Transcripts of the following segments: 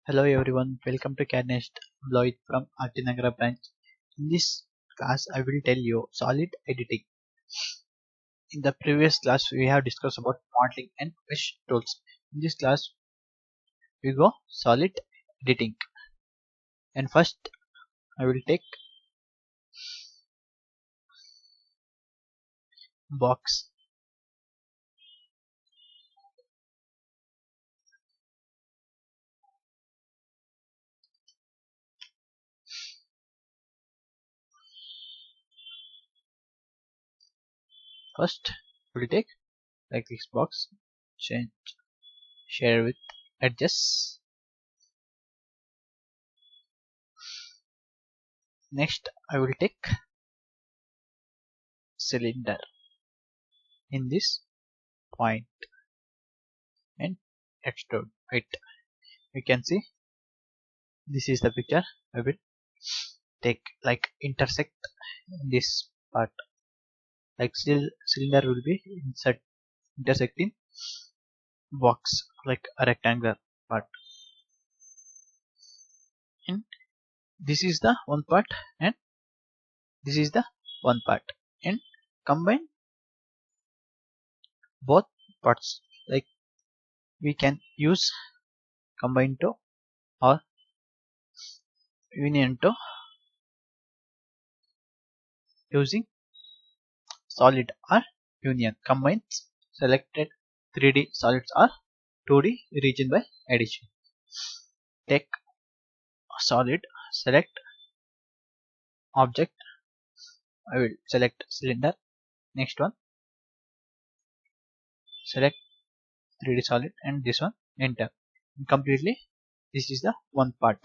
Hello everyone, welcome to CAD NEST. Lloyd from Nagar branch. In this class, I will tell you solid editing. In the previous class, we have discussed about modeling and mesh tools. In this class, we go solid editing. And first, I will take box. First, we will take like this box, change, share with edges. Next, I will take cylinder in this point and extrude it. You can see this is the picture. I will take like intersect this part, like cylinder will be intersecting box like a rectangular part, and this is the one part and this is the one part, and combine both parts, like we can use combine to or union to using solid or union. Combine selected 3D solids or 2D region by addition. Take solid, select object. I will select cylinder. Next one, select 3D solid, and this one, enter. Completely, this is the one part.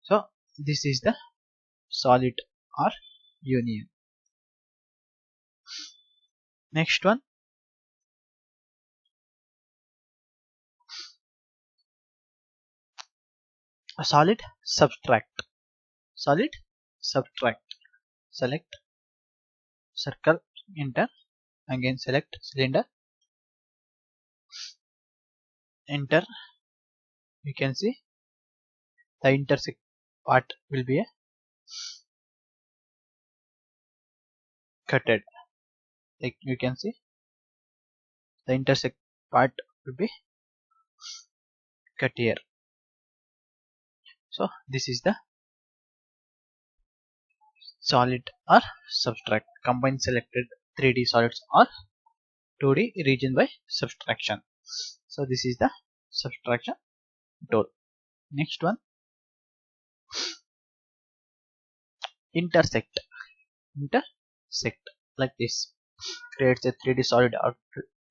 So this is the solid or union. Next one, a solid subtract. Solid subtract. Select circle, enter. Again select cylinder, enter. You can see the intersect part will be a cutted. Like you can see the intersect part will be cut here. So this is the solid or subtract. Combine selected 3D solids or 2D region by subtraction. So this is the subtraction tool. Next one, intersect. Intersect like this. Creates a 3D solid or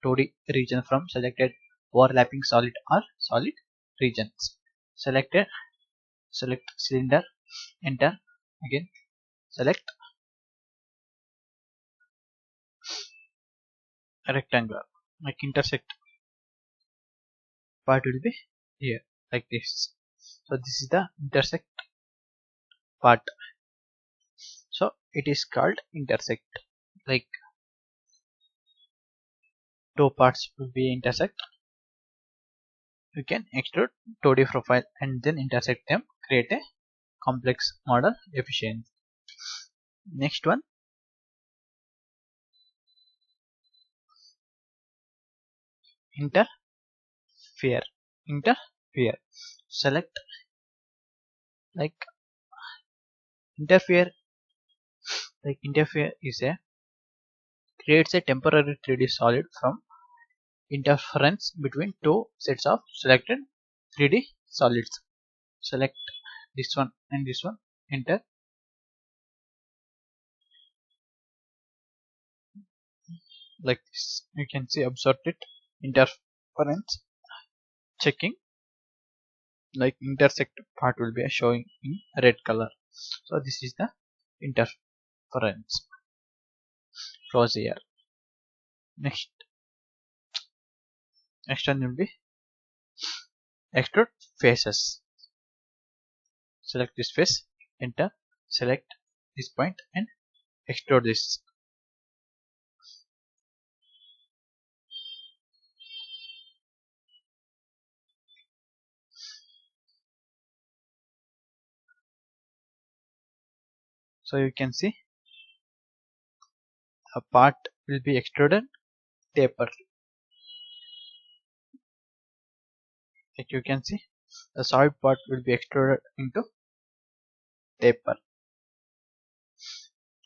2D region from selected overlapping solid or solid regions. Select cylinder, enter. Again select rectangular, like intersect part will be here like this. So this is the intersect part. So it is called intersect. Like two parts will be intersect. You can extrude 2D profile and then intersect them, create a complex model efficiently. Next one, interfere. Interfere. Select like interfere. Like interfere is a creates a temporary 3D solid from interference between two sets of selected 3D solids. Select this one and this one, enter. Like this, you can see observed it interference checking, like intersect part will be showing in red color. So this is the interference. Close here. Next one will be extrude faces. Select this face, enter. Select this point and extrude this. So you can see a part will be extruded, taper. Like you can see, the solid part will be extruded into taper.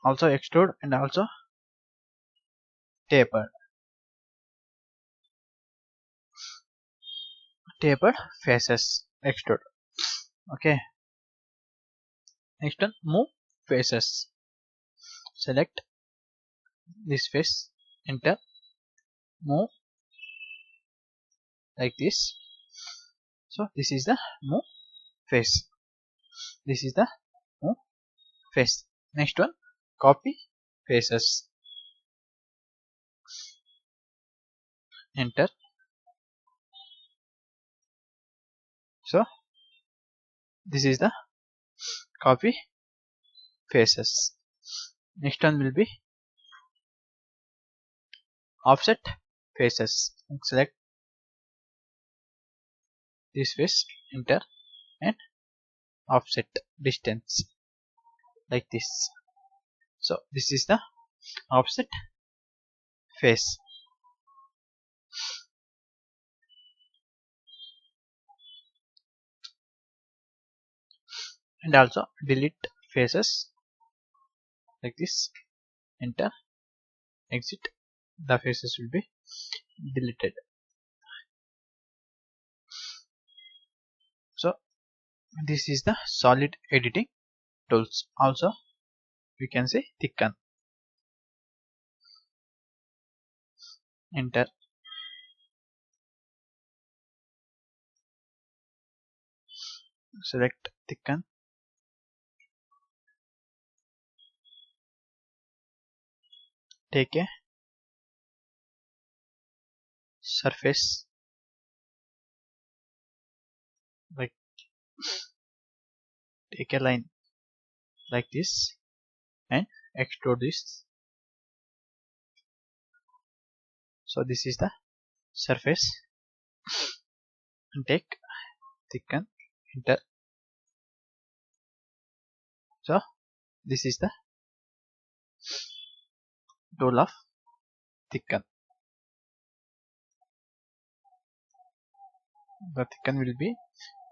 Also extrude and also taper. Tapered faces extrude. Okay. Next one, move faces. Select this face, enter, move like this. So this is the move face. This is the move face. Next one, copy faces. Enter. So this is the copy faces. Next one will be offset faces. Select this face, enter, and offset distance like this. So this is the offset face. And also delete faces like this, enter, exit. The faces will be deleted. So this is the solid editing tools. Also we can say thicken, enter, select thicken, take a surface like, take a line like this and extrude this. So this is the surface, and take thicken, enter. So this is the tool of thicken. The thicken will be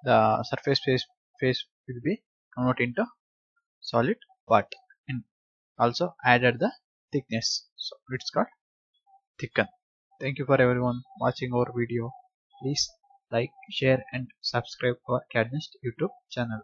the surface face will be converted into solid part, and also added the thickness. So it's called thicken. Thank you for everyone watching our video. Please like, share and subscribe our CAD NEST YouTube channel.